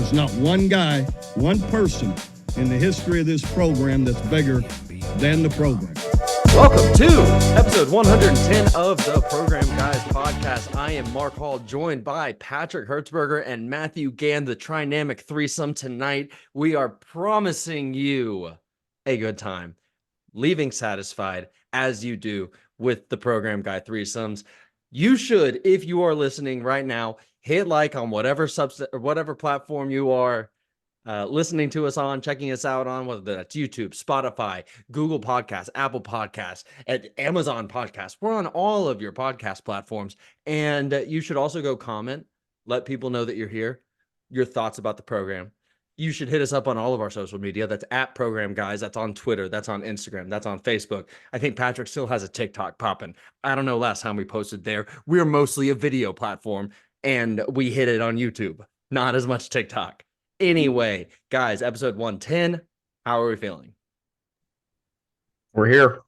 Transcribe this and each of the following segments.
There's not one guy, one person in the history of this program that's bigger than the program. Welcome to episode 110 of the Program Guyz podcast. I am Mark Hall, joined by Patrick Hertzberger and Matthew Gann, the Trinamic threesome. Tonight, we are promising you a good time, leaving satisfied as you do with the Program Guy threesomes. You should, if you are listening right now, hit like on whatever platform you are listening to us on, checking us out on, whether that's YouTube, Spotify, Google Podcasts, Apple Podcasts, and Amazon Podcasts. We're on all of your podcast platforms. And you should also go comment, let people know that you're here, your thoughts about the program. You should hit us up on all of our social media. That's at Program Guyz. That's on Twitter. That's on Instagram. That's on Facebook. I think Patrick still has a TikTok popping. I don't know last time we posted there. We're mostly a video platform, and we hit it on YouTube. Not as much TikTok. Anyway, guys, episode 110. How are we feeling? We're here.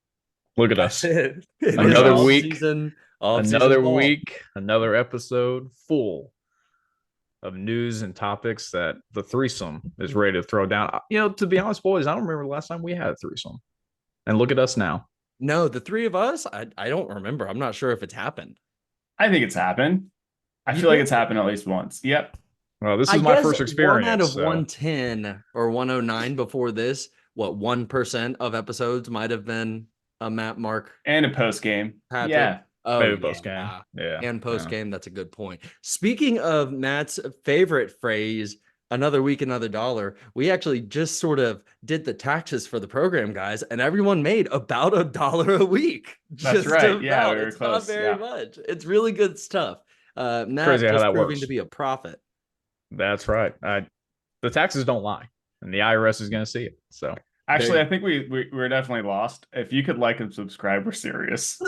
Look at us. Another week. Another episode full of news and topics that the threesome is ready to throw down. You know, to be honest, boys, I don't remember the last time we had a threesome. And look at us now. No, the three of us, I don't remember. I'm not sure if it's happened. I think it's happened. I feel like it's happened at least once. Yep. Well, this is my first experience. 1 out of 110 or 109 before this, 1% of episodes might have been a Matt, Mark, and a post game. Patrick. Yeah. Oh, maybe post game. Yeah. And post game. That's a good point. Speaking of Matt's favorite phrase, another week, another dollar. We actually just sort of did the taxes for the program, guys, and everyone made about $1 a week. That's right. Yeah, we were close. Not very much. It's really good stuff. Matt Crazy how that proving works. to be a prophet. That's right. The taxes don't lie, and the IRS is going to see it. So actually, I think we're definitely lost. If you could like and subscribe, we're serious.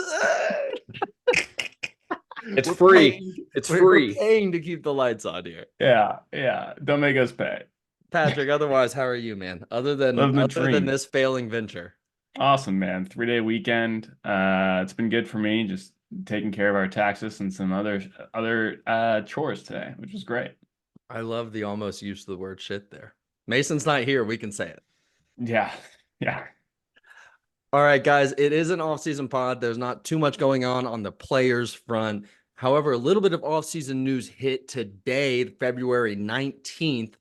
It's free. We're paying to keep the lights on here. Yeah. Don't make us pay. Patrick, otherwise, how are you, man? Other than this failing venture. Awesome, man. 3-day weekend. It's been good for me. Just taking care of our taxes and some other chores today, which was great. I love the almost use of the word shit there. Mason's not here. We can say it. Yeah. All right, guys, it is an off-season pod. There's not too much going on the players front. However, a little bit of off-season news hit today, February 19th.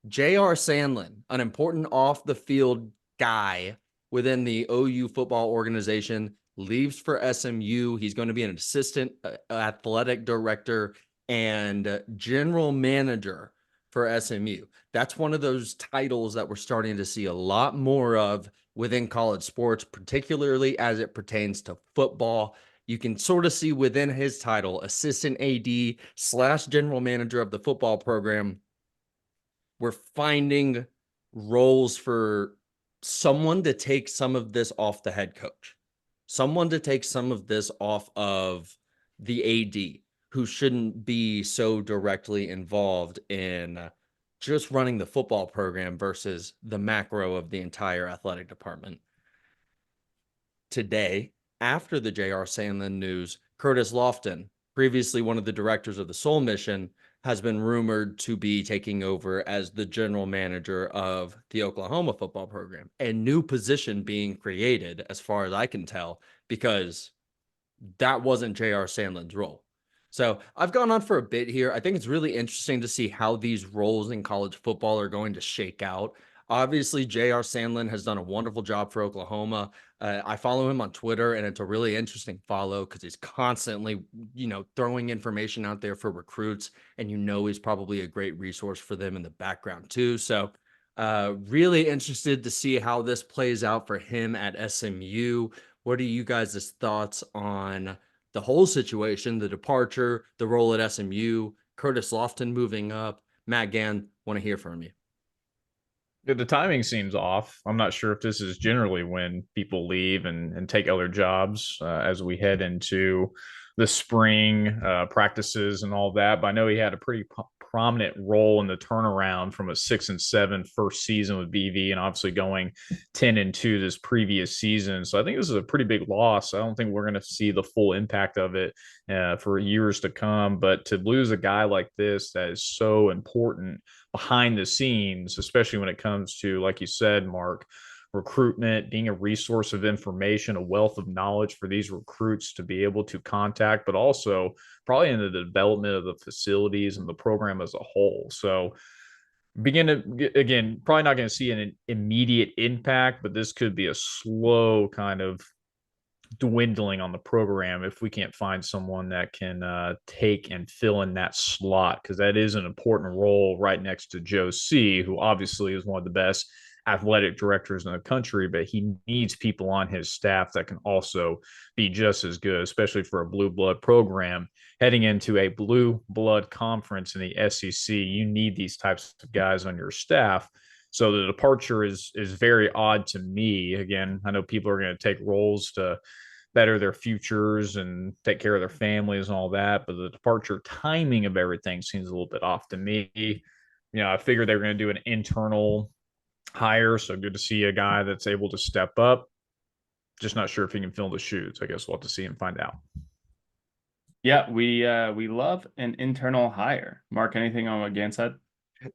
JR Sandlin, an important off-the-field guy within the OU football organization, leaves for SMU. He's going to be an assistant athletic director and general manager for SMU. That's one of those titles that we're starting to see a lot more of within college sports, particularly as it pertains to football. You can sort of see within his title, assistant AD / general manager of the football program, we're finding roles for someone to take some of this off the head coach, someone to take some of this off of the AD, who shouldn't be so directly involved in just running the football program versus the macro of the entire athletic department. Today, after the JR Sandlin news, Curtis Lofton, previously one of the directors of the Soul Mission, has been rumored to be taking over as the general manager of the Oklahoma football program. A new position being created, as far as I can tell, because that wasn't JR Sandlin's role. So I've gone on for a bit here. I think it's really interesting to see how these roles in college football are going to shake out. Obviously, JR Sandlin has done a wonderful job for Oklahoma. I follow him on Twitter, and it's a really interesting follow because he's constantly, throwing information out there for recruits, and he's probably a great resource for them in the background too. So really interested to see how this plays out for him at SMU. What are you guys' thoughts on the whole situation, the departure, the role at SMU, Curtis Lofton moving up? Matt Gann, want to hear from you. The timing seems off. I'm not sure if this is generally when people leave and take other jobs as we head into the spring practices and all that. But I know he had a pretty prominent role in the turnaround from a 6-7 first season with BV, and obviously going 10-2 this previous season. So I think this is a pretty big loss. I don't think we're going to see the full impact of it for years to come. But to lose a guy like this that is so important behind the scenes, especially when it comes to, like you said, Mark, recruitment, being a resource of information, a wealth of knowledge for these recruits to be able to contact, but also probably in the development of the facilities and the program as a whole. So again, probably not going to see an immediate impact, but this could be a slow kind of dwindling on the program if we can't find someone that can take and fill in that slot, because that is an important role right next to Joe C., who obviously is one of the best athletic directors in the country, but he needs people on his staff that can also be just as good, especially for a blue blood program heading into a blue blood conference in the SEC. You need these types of guys on your staff. So the departure is very odd to me. Again, I know people are going to take roles to better their futures and take care of their families and all that, but the departure timing of everything seems a little bit off to me. I figured they were going to do an internal hire, so good to see a guy that's able to step up. Just not sure if he can fill the shoes. I guess we'll have to see and find out. Yeah, we love an internal hire. Mark, anything on what Guyz said?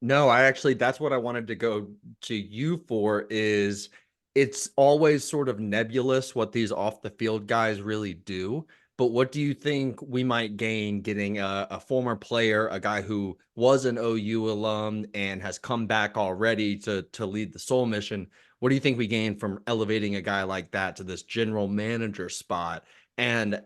No, that's what I wanted to go to you for. Is it's always sort of nebulous what these off the field guys really do. But what do you think we might gain getting a former player, a guy who was an OU alum and has come back already to lead the Soul Mission? What do you think we gain from elevating a guy like that to this general manager spot? And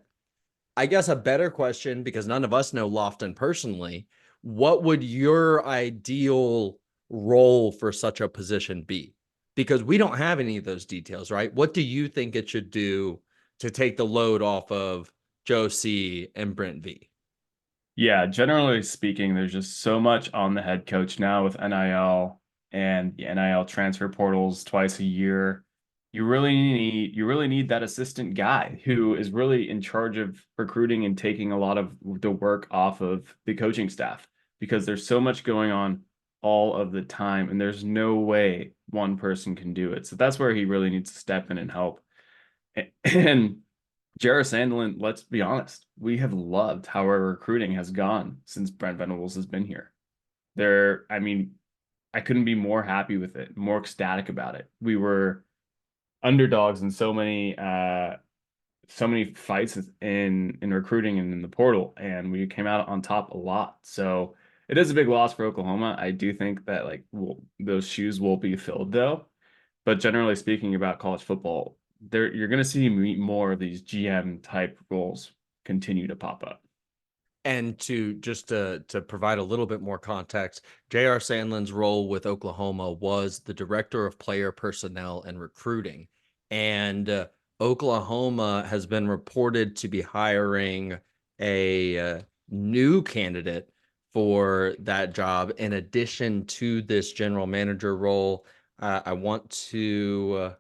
I guess a better question, because none of us know Lofton personally, what would your ideal role for such a position be? Because we don't have any of those details, right? What do you think it should do to take the load off of Joe C. and Brent V? Yeah, generally speaking, there's just so much on the head coach now with NIL and the NIL transfer portals twice a year. You really need that assistant guy who is really in charge of recruiting and taking a lot of the work off of the coaching staff, because there's so much going on all of the time and there's no way one person can do it. So that's where he really needs to step in and help. And JR Sandlin, let's be honest, we have loved how our recruiting has gone since Brent Venables has been here. I couldn't be more happy with it, more ecstatic about it. We were underdogs in so many fights in recruiting and in the portal, and we came out on top a lot. So it is a big loss for Oklahoma. I do think that those shoes will be filled though. But generally speaking about college football, you're going to see more of these GM type roles continue to pop up. And to provide a little bit more context, JR Sandlin's role with Oklahoma was the director of player personnel and recruiting. And Oklahoma has been reported to be hiring a new candidate for that job in addition to this general manager role. I want to,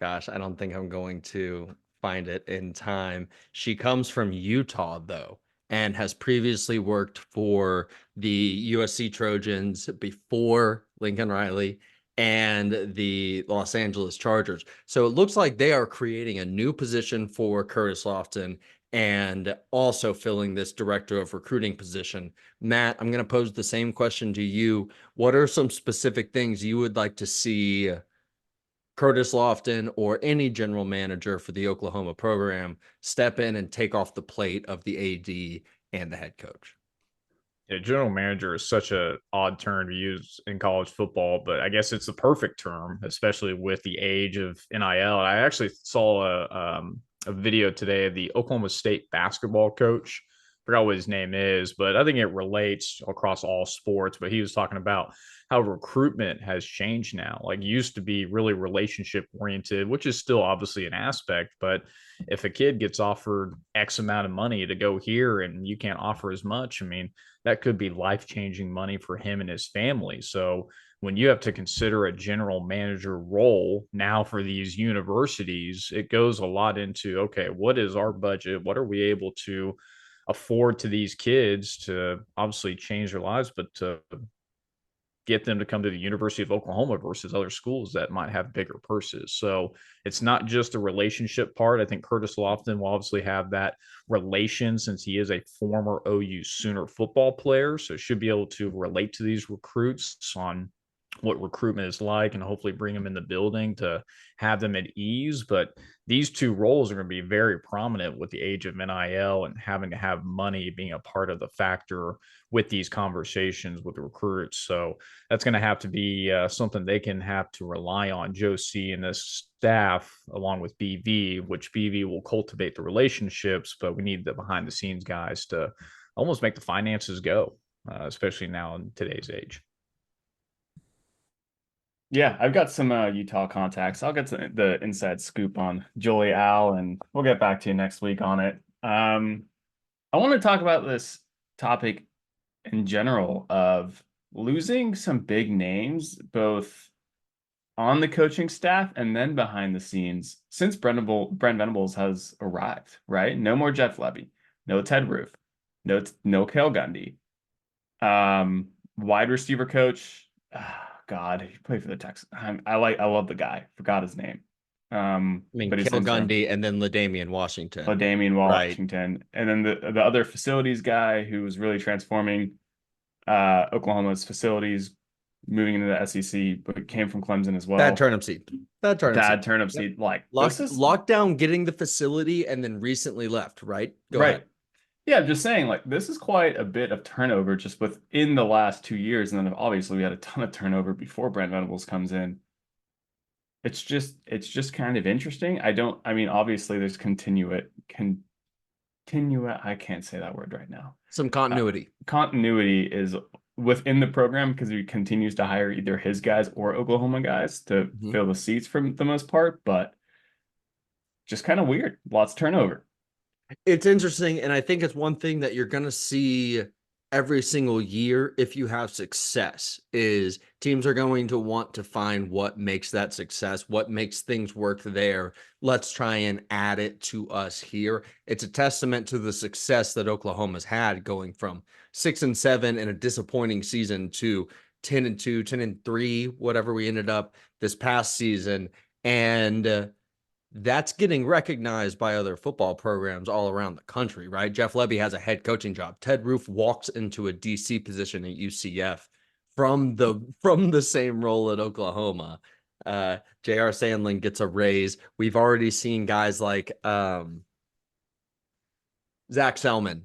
I don't think I'm going to find it in time. She comes from Utah, though, and has previously worked for the USC Trojans before Lincoln Riley and the Los Angeles Chargers. So it looks like they are creating a new position for Curtis Lofton and also filling this director of recruiting position. Matt, I'm going to pose the same question to you. What are some specific things you would like to see Curtis Lofton or any general manager for the Oklahoma program step in and take off the plate of the AD and the head coach? Yeah, general manager is such a odd term to use in college football, but I guess it's the perfect term, especially with the age of NIL. I actually saw a video today of the Oklahoma State basketball coach. I forgot what his name is, but I think it relates across all sports. But he was talking about how recruitment has changed now. Like, used to be really relationship oriented, which is still obviously an aspect. But if a kid gets offered X amount of money to go here and you can't offer as much, that could be life-changing money for him and his family. So when you have to consider a general manager role now for these universities, it goes a lot into, okay, what is our budget? What are we able to afford to these kids to obviously change their lives, but to get them to come to the University of Oklahoma versus other schools that might have bigger purses. So it's not just a relationship part. I think Curtis Lofton will obviously have that relation since he is a former OU Sooner football player. So should be able to relate to these recruits on what recruitment is like and hopefully bring them in the building to have them at ease. But these two roles are going to be very prominent with the age of NIL and having to have money being a part of the factor with these conversations with the recruits. So that's going to have to be something they can have to rely on. Joe C and this staff, along with BV, which BV will cultivate the relationships, but we need the behind the scenes guys to almost make the finances go, especially now in today's age. Yeah, I've got some Utah contacts. I'll get to the inside scoop on Jolie Ale, and we'll get back to you next week on it. I want to talk about this topic in general of losing some big names, both on the coaching staff and then behind the scenes, since Brent Venables has arrived, right? No more Jeff Lebby, no Ted Roof, no Cale Gundy. Wide receiver coach. God, he played for the Texans. I love the guy. Forgot his name. I mean, but Cale Gundy and then LaDainian Washington. LaDainian Right. Washington. And then the other facilities guy who was really transforming Oklahoma's facilities, moving into the SEC, but came from Clemson as well. Bad turnip seed. Bad turnip seed. Like lockdown, getting the facility, and then recently left. Right. Go ahead. Yeah, I'm just saying, like, this is quite a bit of turnover just within the last 2 years. And then obviously we had a ton of turnover before Brent Venables comes in. It's just kind of interesting. I mean, obviously there's I can't say that word right now. Some continuity. Continuity is within the program because he continues to hire either his guys or Oklahoma guys to fill the seats for the most part, but just kind of weird. Lots of turnover. It's interesting, and I think it's one thing that you're going to see every single year if you have success is teams are going to want to find what makes that success, what makes things work there. Let's try and add it to us here. It's a testament to the success that Oklahoma's had going from 6-7 in a disappointing season to 10-2, 10-3, whatever we ended up this past season. And that's getting recognized by other football programs all around the country, right? Jeff Lebby has a head coaching job. Ted Roof walks into a DC position at UCF from the same role at Oklahoma. JR Sandlin gets a raise. We've already seen guys like Zach Selman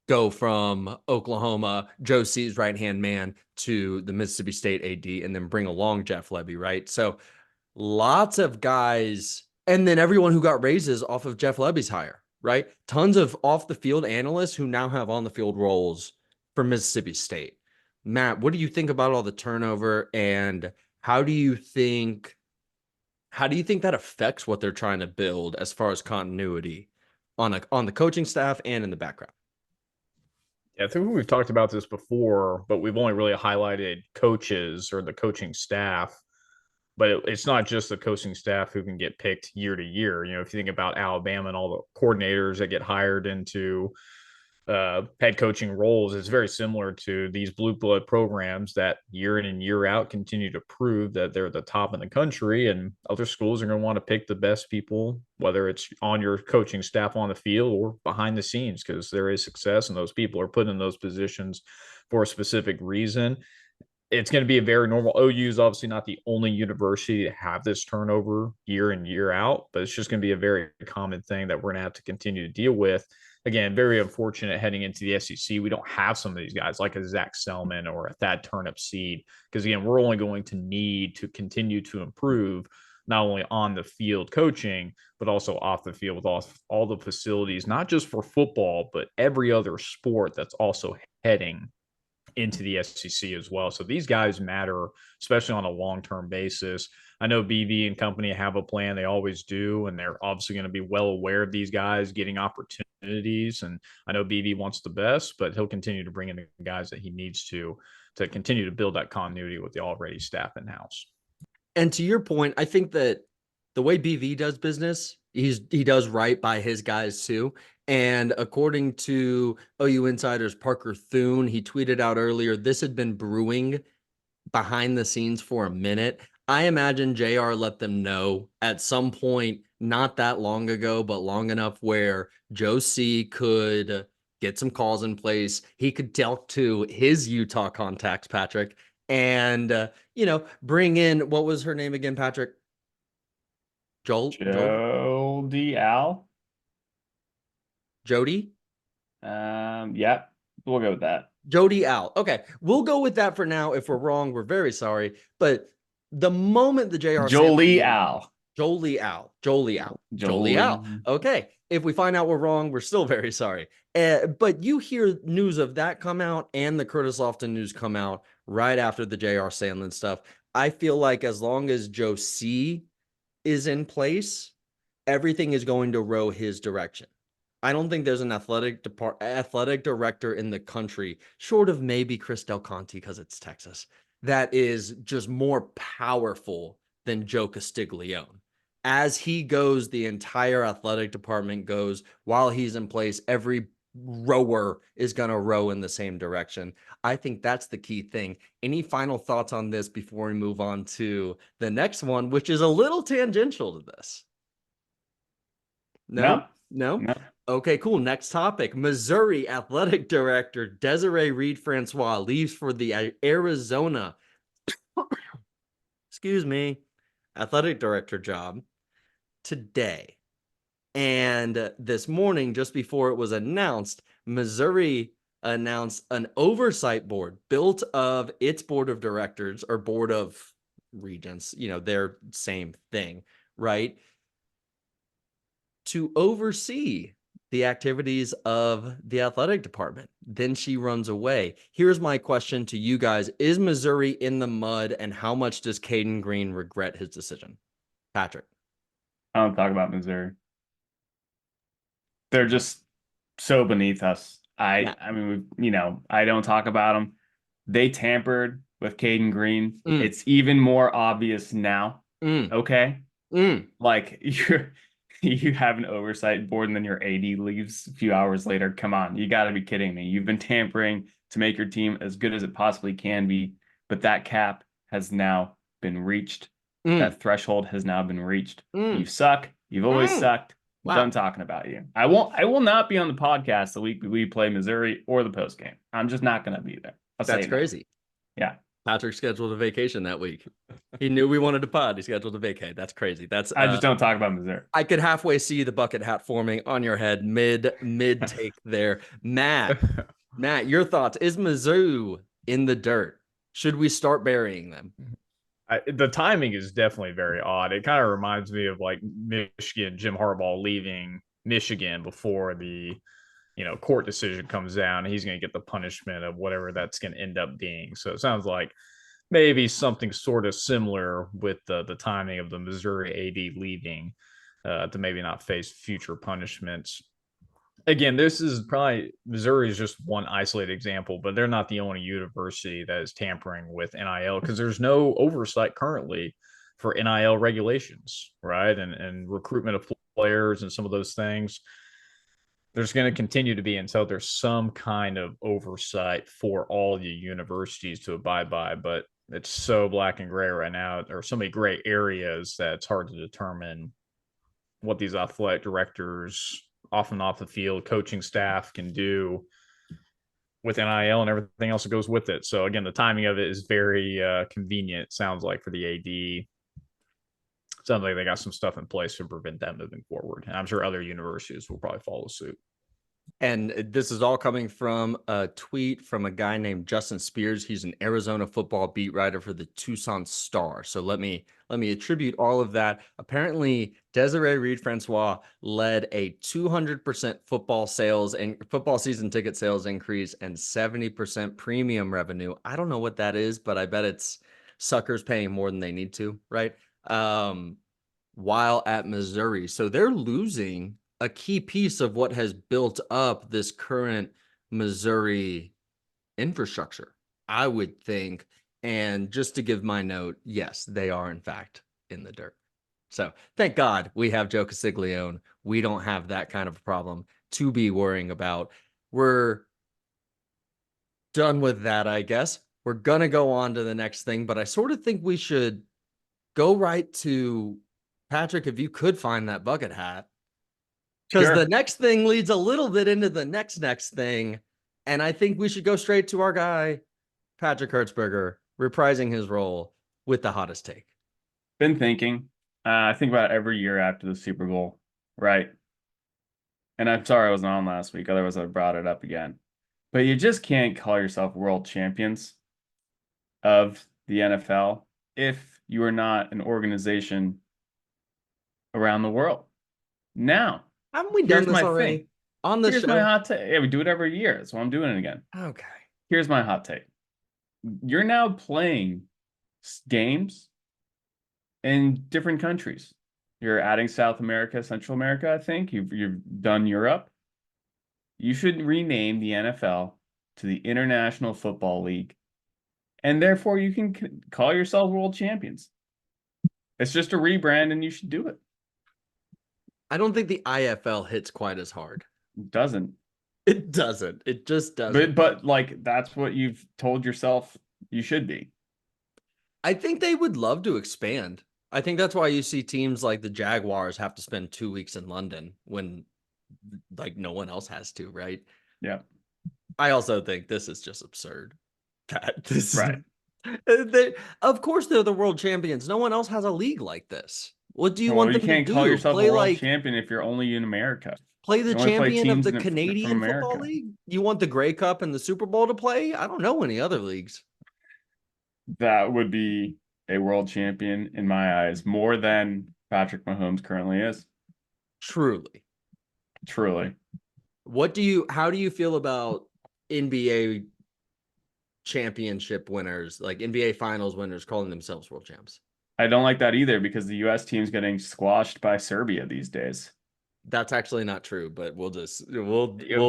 go from Oklahoma, Joe C's right-hand man, to the Mississippi State AD, and then bring along Jeff Lebby, right? So lots of guys. And then everyone who got raises off of Jeff Lebby's hire, right? Tons of off-the-field analysts who now have on-the-field roles for Mississippi State. Matt, what do you think about all the turnover, and how do you think that affects what they're trying to build as far as continuity on the coaching staff and in the background? Yeah, I think we've talked about this before, but we've only really highlighted coaches or the coaching staff. But it's not just the coaching staff who can get picked year to year. You know, if you think about Alabama and all the coordinators that get hired into head coaching roles, it's very similar to these blue blood programs that year in and year out continue to prove that they're the top in the country. And other schools are going to want to pick the best people, whether it's on your coaching staff on the field or behind the scenes, because there is success and those people are put in those positions for a specific reason. It's going to be a very normal. OU is obviously not the only university to have this turnover year in, year out, but it's just going to be a very common thing that we're going to have to continue to deal with. Again, very unfortunate heading into the SEC. We don't have some of these guys like a Zach Selman or a Thad Turnip Seed, because again, we're only going to need to continue to improve not only on the field coaching, but also off the field with all the facilities, not just for football, but every other sport that's also heading into the SEC as well. So these guys matter, especially on a long-term basis. I know BV and company have a plan. They always do. And they're obviously going to be well aware of these guys getting opportunities. And I know BV wants the best, but he'll continue to bring in the guys that he needs to continue to build that continuity with the already staff in-house. And to your point, I think that the way BV does business, he does right by his guys too. And according to OU Insider's Parker Thune, he tweeted out earlier, this had been brewing behind the scenes for a minute. I imagine JR let them know at some point, not that long ago, but long enough where Joe C could get some calls in place. He could talk to his Utah contacts, Patrick, and, bring in, what was her name again, Patrick? Jolie Ale. Jody? Yeah, we'll go with that. Jolie Ale. Okay, we'll go with that for now. If we're wrong, we're very sorry. But the moment the JR Jolie Ale. Jolie Ale. Okay, if we find out we're wrong, we're still very sorry. But you hear news of that come out and the Curtis Lofton news come out right after the JR Sandlin stuff. I feel like as long as Joe C is in place, everything is going to row his direction. I don't think there's an athletic director in the country, short of maybe Chris Del Conte because it's Texas, that is just more powerful than Joe Castiglione. As he goes, the entire athletic department goes. While he's in place, every rower is going to row in the same direction. I think that's the key thing. Any final thoughts on this before we move on to the next one, which is a little tangential to this? No. Okay, cool. Next topic. Missouri Athletic Director Desiree Reed-Francois leaves for the Arizona athletic director job today. And this morning, just before it was announced, Missouri announced an oversight board built of its board of directors or board of regents, their same thing, right? To oversee the activities of the athletic department. Then she runs away. Here's my question to you guys. Is Missouri in the mud, and how much does Caden Green regret his decision? Patrick. I don't talk about Missouri. They're just so beneath us. I mean, I don't talk about them. They tampered with Caden Green. It's even more obvious now. Okay? Like, you have an oversight board and then your AD leaves a few hours later. Come on, you got to be kidding me. You've been tampering to make your team as good as it possibly can be, but that cap has now been reached. That threshold has now been reached. You suck. You've always sucked. Wow. Done talking about you. I will not be on the podcast the week we play Missouri or the post game. I'm just not going to be there. That's crazy. Yeah. Patrick scheduled a vacation that week. He knew we wanted to pod. He scheduled a vacay. That's crazy. I just don't talk about Missouri. I could halfway see the bucket hat forming on your head mid take there. Matt, your thoughts. Is Mizzou in the dirt? Should we start burying them? The timing is definitely very odd. It kind of reminds me of like Michigan, Jim Harbaugh leaving Michigan before the court decision comes down. He's going to get the punishment of whatever that's going to end up being. So it sounds like maybe something sort of similar with the timing of the Missouri AD leaving to maybe not face future punishments. Again, this is probably Missouri is just one isolated example, but they're not the only university that is tampering with NIL because there's no oversight currently for NIL regulations, right? And recruitment of players and some of those things. There's going to continue to be until there's some kind of oversight for all the universities to abide by, but it's so black and gray right now. There are so many gray areas that it's hard to determine what these athletic directors, often off the field, coaching staff can do with NIL and everything else that goes with it. So again, the timing of it is very convenient, sounds like, for the AD. Sounds like they got some stuff in place to prevent that moving forward. And I'm sure other universities will probably follow suit. And this is all coming from a tweet from a guy named Justin Spears. He's an Arizona football beat writer for the Tucson Star. So let me attribute all of that. Apparently, Desiree Reed-Francois led a 200% football sales and football season ticket sales increase and 70% premium revenue. I don't know what that is, but I bet it's suckers paying more than they need to, right? While at Missouri. So they're losing a key piece of what has built up this current Missouri infrastructure, I would think. And just to give my note, yes, they are in fact in the dirt. So thank God we have Joe Castiglione. We don't have that kind of a problem. to be worrying about. We're done with that, I guess. We're going to go on to the next thing, but I sort of think we should go right to Patrick, if you could find that bucket hat. Because Sure. the next thing leads a little bit into the next thing. And I think we should go straight to our guy, Patrick Hertzberger, reprising his role with the hottest take. Been thinking. I think about it every year after the Super Bowl, right? And I'm sorry I wasn't on last week, otherwise I brought it up again. But you just can't call yourself world champions of the NFL if you are not an organization around the world. Now, Haven't we done here's this my already thing. on the Here's show? my hot take. Yeah, we do it every year, so I'm doing it again. Okay. Here's my hot take. You're now playing games in different countries. You're adding South America, Central America, I think. You've done Europe. You should rename the NFL to the International Football League, and therefore you can call yourself world champions. It's just a rebrand, and you should do it. I don't think the IFL hits quite as hard. It doesn't. It doesn't. It just doesn't. But like that's what you've told yourself you should be. I think they would love to expand. I think that's why you see teams like the Jaguars have to spend 2 weeks in London when like no one else has to, right? Yeah. I also think this is just absurd. Pat, this Right. of course they're the world champions. No one else has a league like this. What do you Well, want them you can't to call do? yourself Play a world like champion if you're only in America. play the You only play champion of teams the from Canadian Football America. League? You want the Grey Cup and the Super Bowl to play? I don't know any other leagues. That would be a world champion in my eyes, more than Patrick Mahomes currently is. Truly. Truly. How do you feel about NBA championship winners, like NBA finals winners calling themselves world champs? I don't like that either because the US team's getting squashed by Serbia these days. That's actually not true, but we'll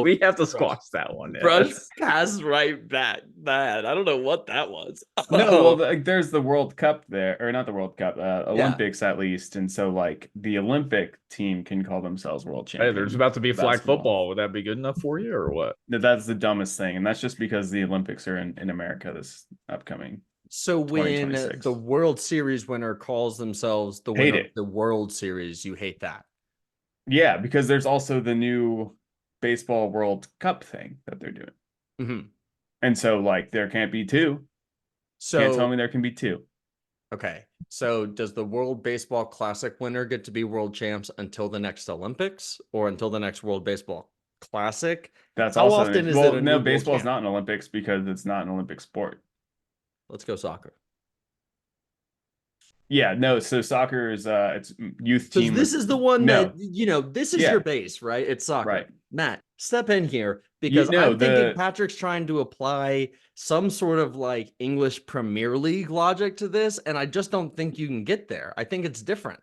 We have to squash that one. brush past right that. I don't know what that was. No, well, there's the World Cup there, or not the World Cup, Olympics at least, and so like the Olympic team can call themselves world Hey, champions. there's about to be flag basketball. football. Would that be good enough for you, or what? That's the dumbest thing, and that's just because the Olympics are in America this upcoming. So when 2026. the World Series winner calls themselves the Hate winner of it. the World Series, you hate that. Yeah, because there's also the new baseball World Cup thing that they're doing. Mm-hmm. And so like there can't be two. So Can't tell me there can be two. okay. So does the World Baseball Classic winner get to be world champs until the next Olympics or until the next World Baseball Classic? That's How also often is well, it a new no, world baseball's champ? not an Olympics because it's not an Olympic sport. Let's go soccer. Yeah, no, so soccer is it's youth Because team. this is the one No. that, this is Yeah. your base, right? It's soccer. Right. Matt, step in here because know, I'm thinking the- Patrick's trying to apply some sort of like English Premier League logic to this, and I just don't think you can get there. I think it's different.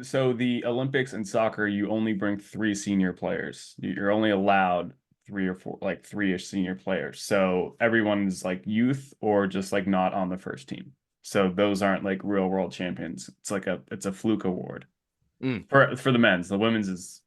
So the Olympics and soccer, you only bring 3 senior players. You're only allowed 3 or 4, like 3-ish senior players. So everyone's like youth or just like not on the first team. So those aren't like real world champions. It's a fluke award for the men's. The women's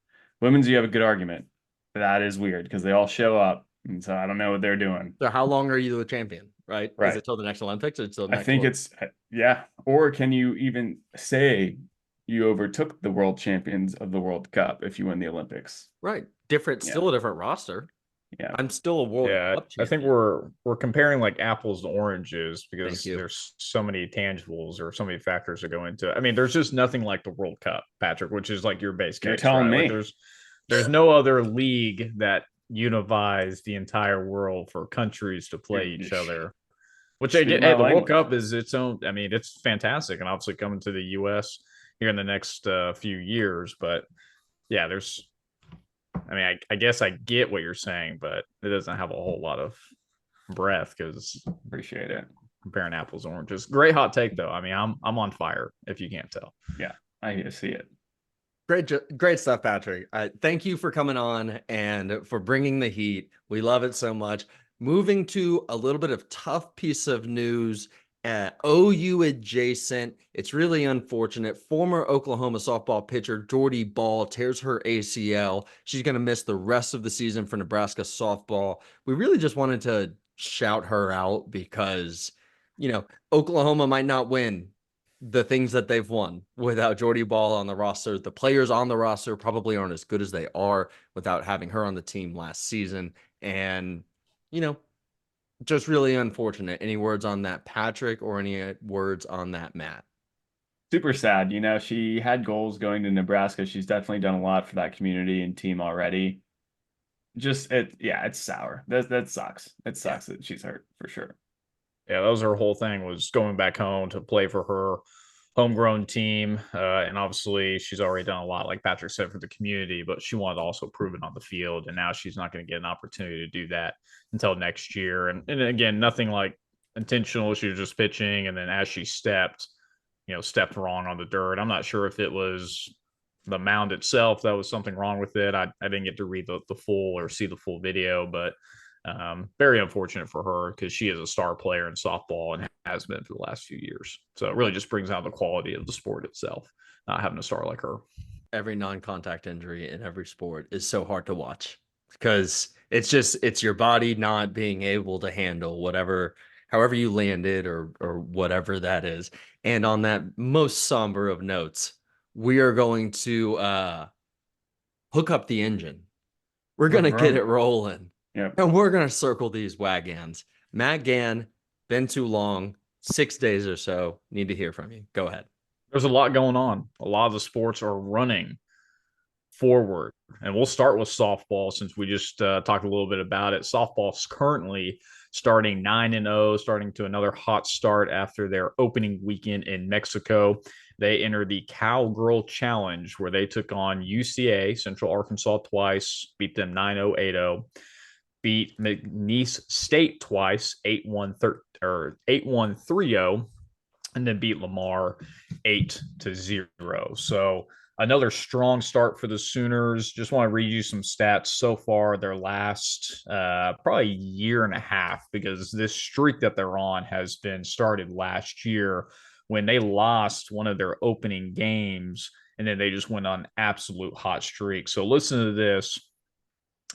you have a good argument. That is weird because they all show up, and so I don't know what they're doing. So how long are you the champion, right? Right. Is it till the next Olympics or until the I next think World- it's or can you even say you overtook the world champions of the World Cup if you win the Olympics? right. Different, Yeah. still a different roster. Yeah. I'm still a World Yeah, Cup I think champion. we're comparing like apples to oranges because Thank you. there's so many tangibles or so many factors that go into it. I mean, there's just nothing like the World Cup, Patrick, which is like your base case. You're telling right? Like, me. there's no other league that unifies the entire world for countries to play each other. Which I Speak get. my Hey, the World language. Cup is its own. I mean, it's fantastic, and obviously coming to the U.S. here in the next few years. But yeah, there's. I mean, I guess I get what you're saying, but it doesn't have a whole lot of breadth because Appreciate it. comparing apples and oranges. Great hot take though. I mean, I'm on fire if you can't tell. I see it. Great stuff, Patrick. Thank you for coming on and for bringing the heat. We love it so much. Moving to a little bit of tough piece of news, OU adjacent. It's really unfortunate. Former Oklahoma softball pitcher Jordy Ball tears her ACL. She's going to miss the rest of the season for Nebraska softball. We really just wanted to shout her out because, Oklahoma might not win the things that they've won without Jordy Ball on the roster. The players on the roster probably aren't as good as they are without having her on the team last season. And, just really unfortunate. Any words on that, Patrick, or any words on that, Matt? Super sad. She had goals going to Nebraska. She's definitely done a lot for that community and team already. It's sour. That sucks. It sucks that she's hurt for sure. Yeah, that was her whole thing, was going back home to play for her homegrown team. And obviously she's already done a lot, like Patrick said, for the community, but she wanted to also prove it on the field. And now she's not going to get an opportunity to do that until next year. And again, nothing like intentional. She was just pitching. And then as she stepped wrong on the dirt. I'm not sure if it was the mound itself that was something wrong with it. I didn't get to read the full or see the full video, but very unfortunate for her because she is a star player in softball and has been for the last few years. So it really just brings out the quality of the sport itself, not having a star like her. Every non-contact injury in every sport is so hard to watch because it's your body not being able to handle however you landed or whatever that is. And on that most somber of notes, we are going to hook up the engine. We're going to get it rolling. Yeah. And we're going to circle these WaGanns. Matt Gann, been too long, 6 days or so. Need to hear from you. Go ahead. There's a lot going on. A lot of the sports are running forward. And we'll start with softball since we just talked a little bit about it. Softball's currently starting 9-0, starting to another hot start after their opening weekend in Mexico. They entered the Cowgirl Challenge where they took on UCA, Central Arkansas twice, beat them 9-0, 8-0. Beat McNeese State twice, 8-1, 3-0, and then beat Lamar 8-0. So another strong start for the Sooners. Just want to read you some stats so far. Their last probably year and a half, because this streak that they're on has been started last year when they lost one of their opening games, and then they just went on absolute hot streak. So listen to this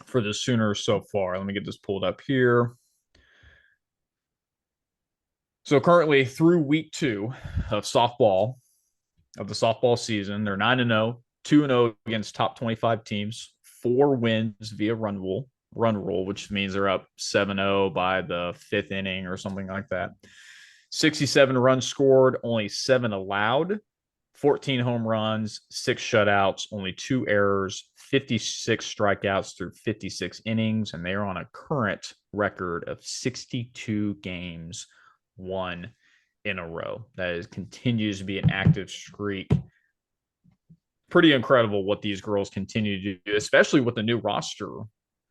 for the Sooners so far. Let me get this pulled up here. So currently through week 2 of the softball season, they're 9-0, 2-0 against top 25 teams, 4 wins via run rule, which means they're up 7-0 by the 5th inning or something like that. 67 runs scored, only 7 allowed, 14 home runs, 6 shutouts, only 2 errors, 56 strikeouts through 56 innings, and they are on a current record of 62 games won in a row. Continues to be an active streak. Pretty incredible what these girls continue to do, especially with the new roster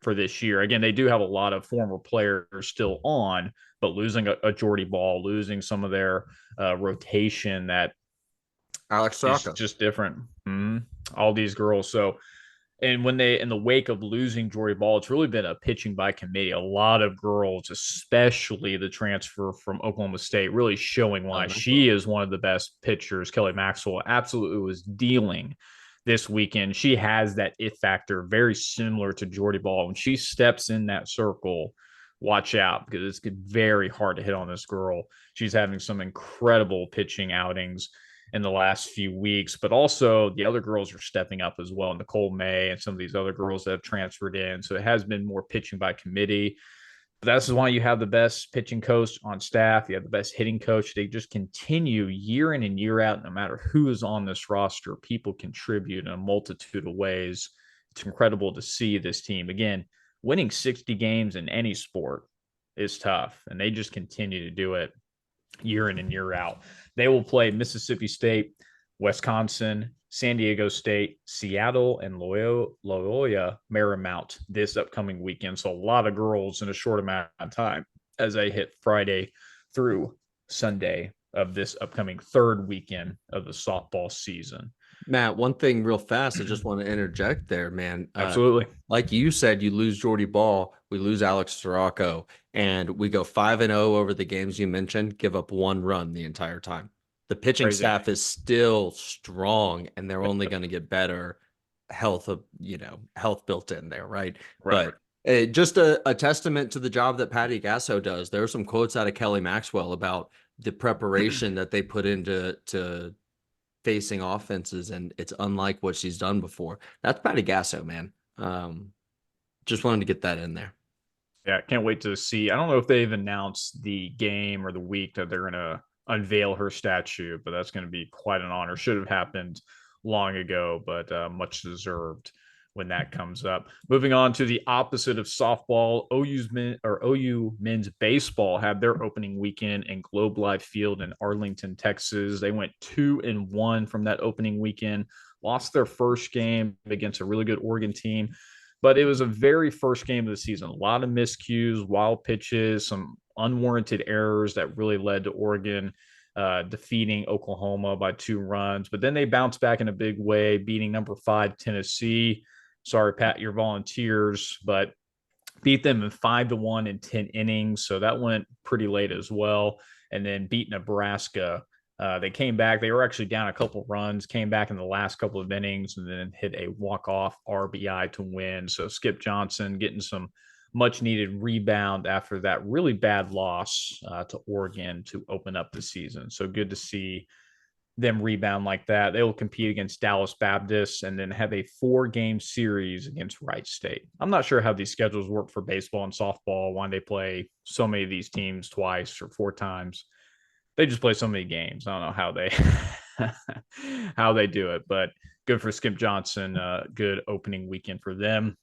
for this year. Again, they do have a lot of former players still on, but losing a Jordy Ball, losing some of their rotation that Alex Straka. is just different. All these girls. So, and when they, in the wake of losing Jordy Ball, it's really been a pitching by committee. A lot of girls, especially the transfer from Oklahoma State, really showing why she is one of the best pitchers. Kelly Maxwell absolutely was dealing this weekend. She has that it factor, very similar to Jordy Ball. When she steps in that circle, watch out, because it's very hard to hit on this girl. She's having some incredible pitching outings in the last few weeks, but also the other girls are stepping up as well. Nicole May and some of these other girls that have transferred in. So it has been more pitching by committee. But that's why you have the best pitching coach on staff. You have the best hitting coach. They just continue year in and year out, no matter who is on this roster. People contribute in a multitude of ways. It's incredible to see this team. Again, winning 60 games in any sport is tough, and they just continue to do it year in and year out. They will play Mississippi State, Wisconsin, San Diego State, Seattle, and Loyola Marymount this upcoming weekend. So a lot of girls in a short amount of time as they hit Friday through Sunday of this upcoming third weekend of the softball season. Matt, one thing real fast, I just want to interject there, man. Absolutely. Like you said, you lose Jordy Ball, we lose Alex Sirocco, and we go 5-0 over the games you mentioned, give up 1 run the entire time. The pitching Crazy. staff is still strong, and they're only going to get better. Health built in there, right? Right. But just a testament to the job that Patty Gasso does. There are some quotes out of Kelly Maxwell about the preparation that they put into facing offenses, and it's unlike what she's done before. That's Patty Gasso, man. Just wanted to get that in there. Yeah, can't wait to see. I don't know if they've announced the game or the week that they're going to unveil her statue, but that's going to be quite an honor. Should have happened long ago, but much deserved when that comes up. Moving on to the opposite of softball, OU men's baseball had their opening weekend in Globe Life Field in Arlington, Texas. They went 2-1 from that opening weekend, lost their first game against a really good Oregon team. But it was a very first game of the season. A lot of miscues, wild pitches, some unwarranted errors that really led to Oregon defeating Oklahoma by 2 runs. But then they bounced back in a big way, beating number 5 Tennessee. Sorry, Pat, your Volunteers, but beat them in 5-1 in 10 innings. So that went pretty late as well. And then beat Nebraska. They came back. They were actually down a couple runs, came back in the last couple of innings, and then hit a walk-off RBI to win. So Skip Johnson getting some much-needed rebound after that really bad loss to Oregon to open up the season. So good to see them rebound like that. They will compete against Dallas Baptist and then have a 4-game series against Wright State. I'm not sure how these schedules work for baseball and softball, why they play so many of these teams twice or 4 times. They just play so many games. I don't know how they do it, but good for Skip Johnson. Good opening weekend for them.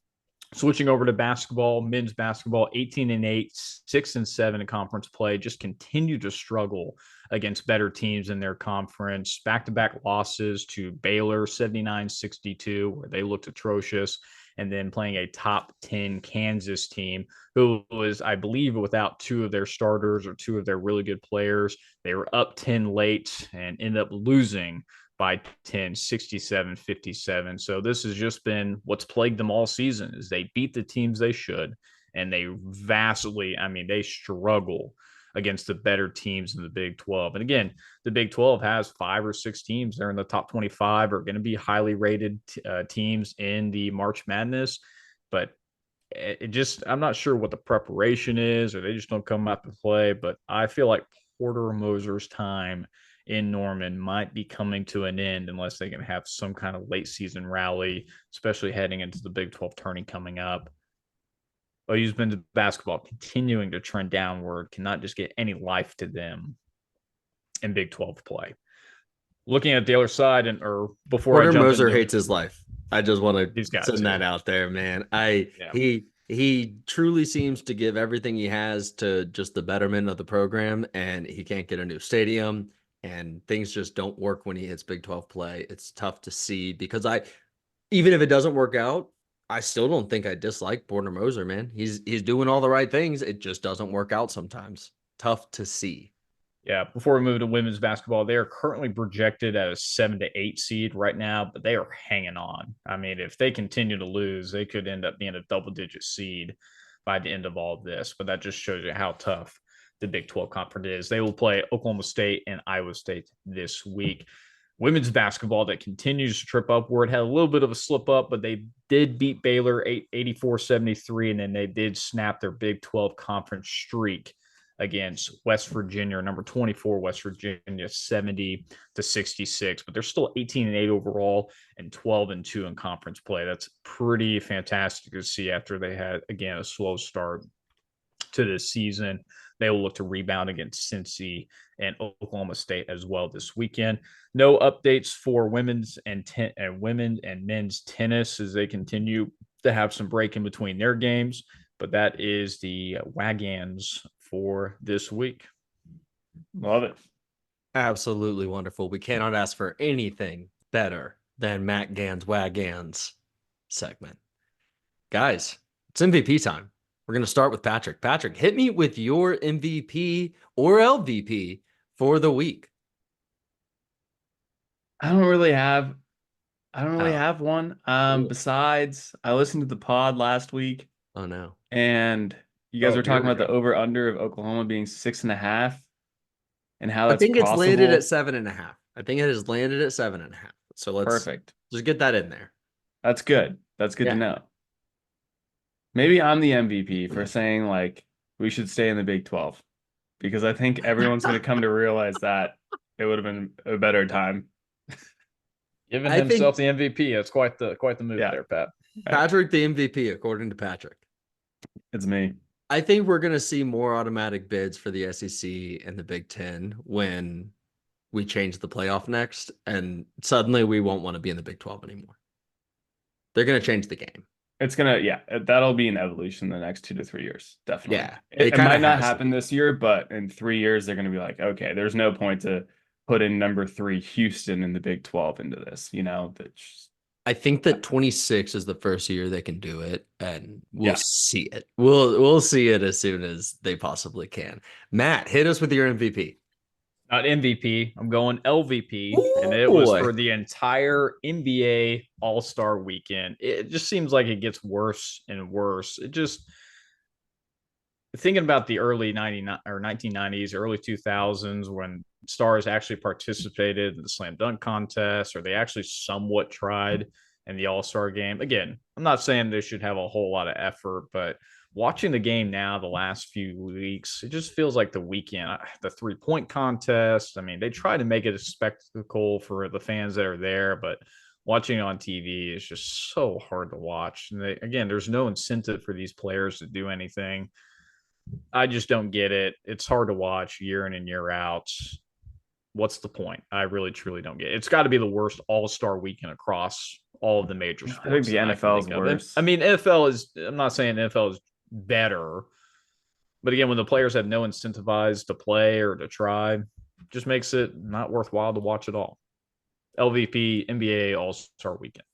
Switching over to basketball, men's basketball, 18-8, 6-7 in conference play, just continue to struggle against better teams in their conference. Back-to-back losses to Baylor, 79-62, where they looked atrocious, and then playing a top 10 Kansas team who was, I believe, without 2 of their starters or 2 of their really good players. They were up 10 late and ended up losing by 10, 67-57. So this has just been what's plagued them all season is they beat the teams they should, and they they struggle against the better teams in the Big 12. And again, the Big 12 has 5 or 6 teams. They're in the top 25 are going to be highly rated teams in the March Madness, but I'm not sure what the preparation is, or they just don't come out to play. But I feel like Porter Moser's time in Norman might be coming to an end unless they can have some kind of late season rally, especially heading into the Big 12 tourney coming up. OU's men's basketball continuing to trend downward, cannot just get any life to them in Big 12 play. Looking at the other side, Porter Moser hates his life. I just want to send that out there, man. He truly seems to give everything he has to just the betterment of the program, and he can't get a new stadium, and things just don't work when he hits Big 12 play. It's tough to see because even if it doesn't work out, I still don't think I dislike Porter Moser, man. He's doing all the right things. It just doesn't work out sometimes. Tough to see. Yeah, before we move to women's basketball, they are currently projected at a 7-8 seed right now, but they are hanging on. I mean, if they continue to lose, they could end up being a double-digit seed by the end of all this. But that just shows you how tough the Big 12 conference is. They will play Oklahoma State and Iowa State this week. Women's basketball that continues to trip upward, had a little bit of a slip up, but they did beat Baylor 84-73, and then they did snap their Big 12 conference streak against West Virginia, number 24 West Virginia, 70-66. But they're still 18-8 overall and 12-2 in conference play. That's pretty fantastic to see after they had, again, a slow start to this season. They will look to rebound against Cincy and Oklahoma State as well this weekend. No updates for women's and men's tennis as they continue to have some break in between their games. But that is the WaGanns for this week. Love it. Absolutely wonderful. We cannot ask for anything better than Matt Gann's WaGanns segment. Guys, it's MVP time. We're going to start with Patrick. Patrick, hit me with your MVP or LVP for the week. I don't really have I don't really Oh. have one. Ooh. Besides, I listened to the pod last week, Oh no. and you guys were Here talking we about the go. over under of Oklahoma being 6.5, and how I that's think it's landed at possible. 7.5. I think it has landed at 7.5. So let's Perfect. just get that in there. That's good. That's good to Yeah. know. Maybe I'm the MVP for saying like we should stay in the Big 12, because I think everyone's going to come to realize that it would have been a better time. Giving I think himself the MVP. That's quite the move Yeah. there, Pat. Patrick the MVP, according to Patrick. It's me. I think we're going to see more automatic bids for the SEC and the Big Ten when we change the playoff next, and suddenly we won't want to be in the Big 12 anymore. They're going to change the game. It's gonna, yeah, that'll be an evolution in the next 2 to 3 years, definitely. Yeah, It kinda might not has to happen be. this year, but in 3 years they're gonna be like, okay, there's no point to put in number 3 Houston in the Big 12 into this, that's I think that 26 is the first year they can do it, and we'll Yeah. see it. We'll see it as soon as they possibly can. Matt, hit us with your MVP. Not MVP. I'm going LVP, and Ooh, it was boy. for the entire NBA All-Star weekend. It just seems like it gets worse and worse. It just thinking about the early 99 or 1990s, early 2000s when stars actually participated in the slam dunk contest, or they actually somewhat tried in the All-Star game. Again, I'm not saying they should have a whole lot of effort, but watching the game now the last few weeks, it just feels like the weekend, the 3-point contest. I mean, they try to make it a spectacle for the fans that are there, but watching it on TV is just so hard to watch. And again, there's no incentive for these players to do anything. I just don't get it. It's hard to watch year in and year out. What's the point? I really, truly don't get it. It's got to be the worst all-star weekend across all of the major sports. I think the NFL is worse. I mean, NFL is, I'm not saying NFL is better, but again, when the players have no incentivized to play or to try, just makes it not worthwhile to watch at all. LVP, NBA All-Star Weekend.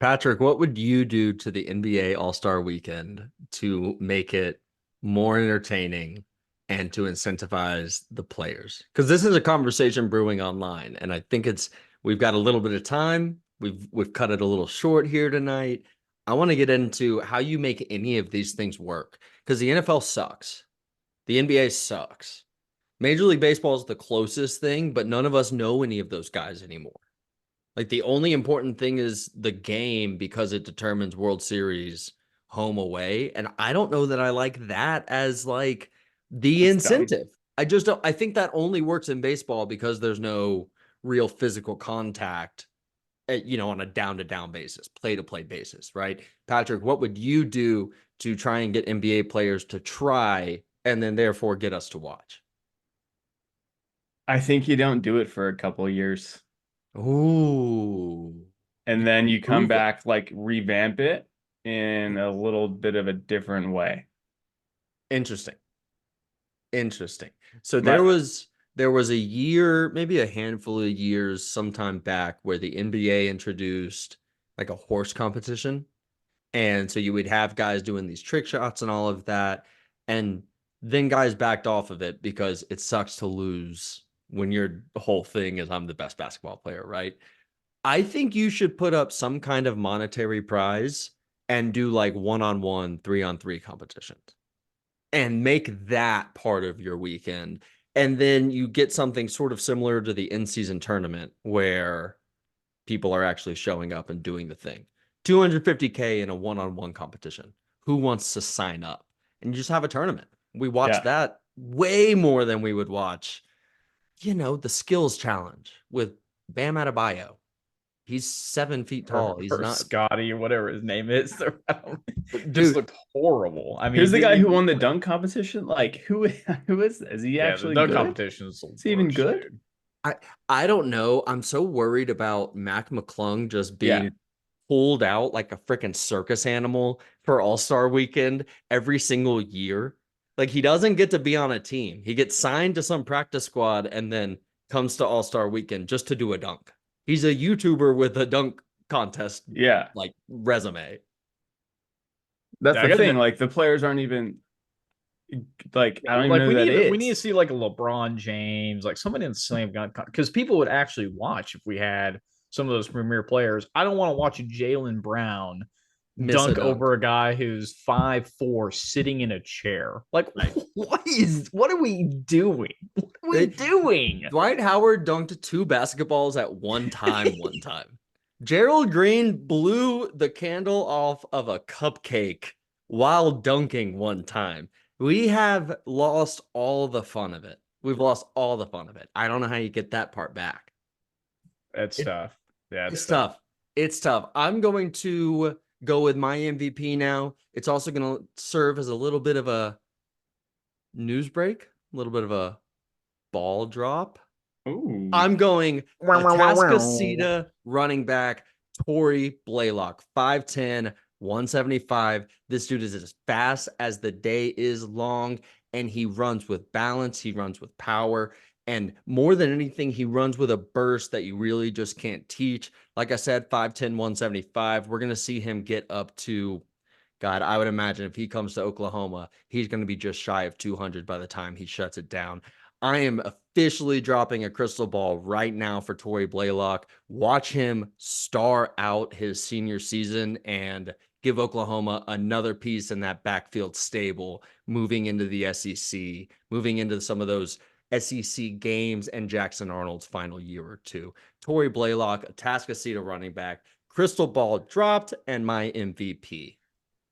Patrick, what would you do to the NBA All-Star Weekend to make it more entertaining and to incentivize the players? Because this is a conversation brewing online, and I think we've got a little bit of time. We've cut it a little short here tonight. I want to get into how you make any of these things work, because the NFL sucks. The NBA sucks. Major League Baseball is the closest thing, but none of us know any of those guys anymore. Like, the only important thing is the game because it determines World Series home away. And I don't know that I like that as like the That's dumb. incentive. I just don't. I think that only works in baseball because there's no real physical contact, on a down-to-down basis, play-to-play basis, right? Patrick, what would you do to try and get NBA players to try and then therefore get us to watch? I think you don't do it for a couple of years, Ooh. and then you come Prove it. back, like revamp it in a little bit of a different way. Interesting. So there was a year, maybe a handful of years sometime back, where the NBA introduced like a horse competition. And so you would have guys doing these trick shots and all of that. And then guys backed off of it because it sucks to lose when your whole thing is I'm the best basketball player, right? I think you should put up some kind of monetary prize and do like 1-on-1, 3-on-3 competitions and make that part of your weekend. And then you get something sort of similar to the in-season tournament where people are actually showing up and doing the thing. $250K in a 1-on-1 competition. Who wants to sign up? And you just have a tournament. We watch that way more than we would watch, the skills challenge with Bam Adebayo. He's 7 feet tall. He's or not Scotty or whatever his name is. Dude, just looked horrible. I mean, Who's the guy who won the dunk competition? Like, who is he actually the dunk good? competition is he even good? Dude. I don't know. I'm so worried about Mac McClung just being pulled out like a freaking circus animal for All-Star Weekend every single year. Like, he doesn't get to be on a team. He gets signed to some practice squad and then comes to All-Star Weekend just to do a dunk. He's a YouTuber with a dunk contest like resume. That's the thing. Like, the players aren't even like, I don't even know who that is. We need to see like a LeBron James, like somebody in the same gun, because people would actually watch if we had some of those premier players. I don't want to watch Jaylen Brown Miss a dunk dunk. over a guy who's 5'4", sitting in a chair. Like, what are we doing? What are we doing? Dwight Howard dunked 2 basketballs at one time. Gerald Green blew the candle off of a cupcake while dunking one time. We have lost all the fun of it. We've lost all the fun of it. I don't know how you get that part back. It's tough. Yeah, It's tough. It's tough. I'm going to go with my MVP now. It's also going to serve as a little bit of a news break, a little bit of a ball drop. Ooh. I'm going Atascocita running back, Tory Blaylock, 5'10", 175. This dude is as fast as the day is long, and he runs with balance. He runs with power. And more than anything, he runs with a burst that you really just can't teach. Like I said, 5'10", 175. We're going to see him get up to, God, I would imagine if he comes to Oklahoma, he's going to be just shy of 200 by the time he shuts it down. I am officially dropping a crystal ball right now for Tory Blaylock. Watch him star out his senior season and give Oklahoma another piece in that backfield stable, moving into the SEC, moving into some of those SEC games and Jackson Arnold's final year or two. Tory Blaylock, Atascocita running back, crystal ball dropped, and my MVP.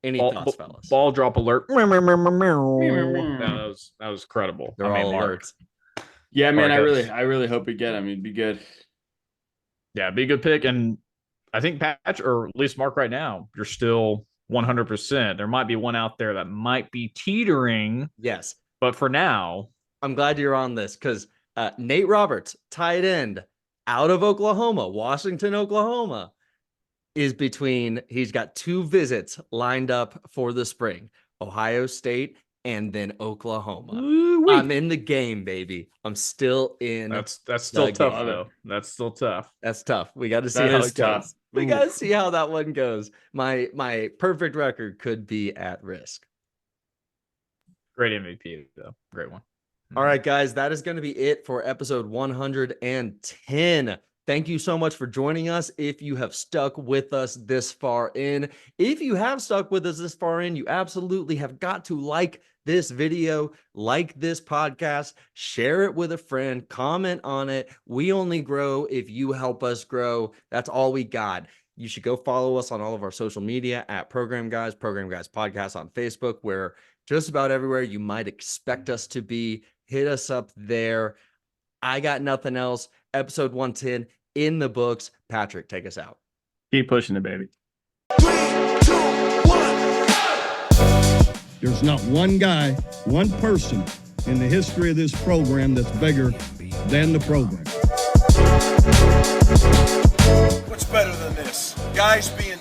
Any thoughts, fellas? Ball drop alert. That was credible. They're all alerts. Yeah, man, I Marcos. really hope we get him. He'd be good. Yeah, be a good pick. And I think Patrick, or at least Mark right now, you're still 100%. There might be one out there that might be teetering. Yes. But for now, I'm glad you're on this because Nate Roberts, tight end out of Oklahoma, Washington, Oklahoma, is between, he's got 2 visits lined up for the spring, Ohio State and then Oklahoma. Ooh-wee. I'm in the game, baby. I'm still in. That's still tough, game. though. That's still tough. That's tough. We got to see That how is it goes. tough. We Ooh. got to see how that one goes. My perfect record could be at risk. Great MVP, though. Great one. All right, guys, that is going to be it for episode 110. Thank you so much for joining us. If you have stuck with us this far in, if you have stuck with us this far in, you absolutely have got to like this video, like this podcast, share it with a friend, comment on it. We only grow if you help us grow. That's all we got. You should go follow us on all of our social media at Program Guyz Podcast on Facebook, where just about everywhere you might expect us to be. Hit us up there. I got nothing else. Episode 110 in the books. Patrick, take us out. Keep pushing it, baby. 3, 2, 1. There's not one guy, one person in the history of this program that's bigger than the program. What's better than this? Guys being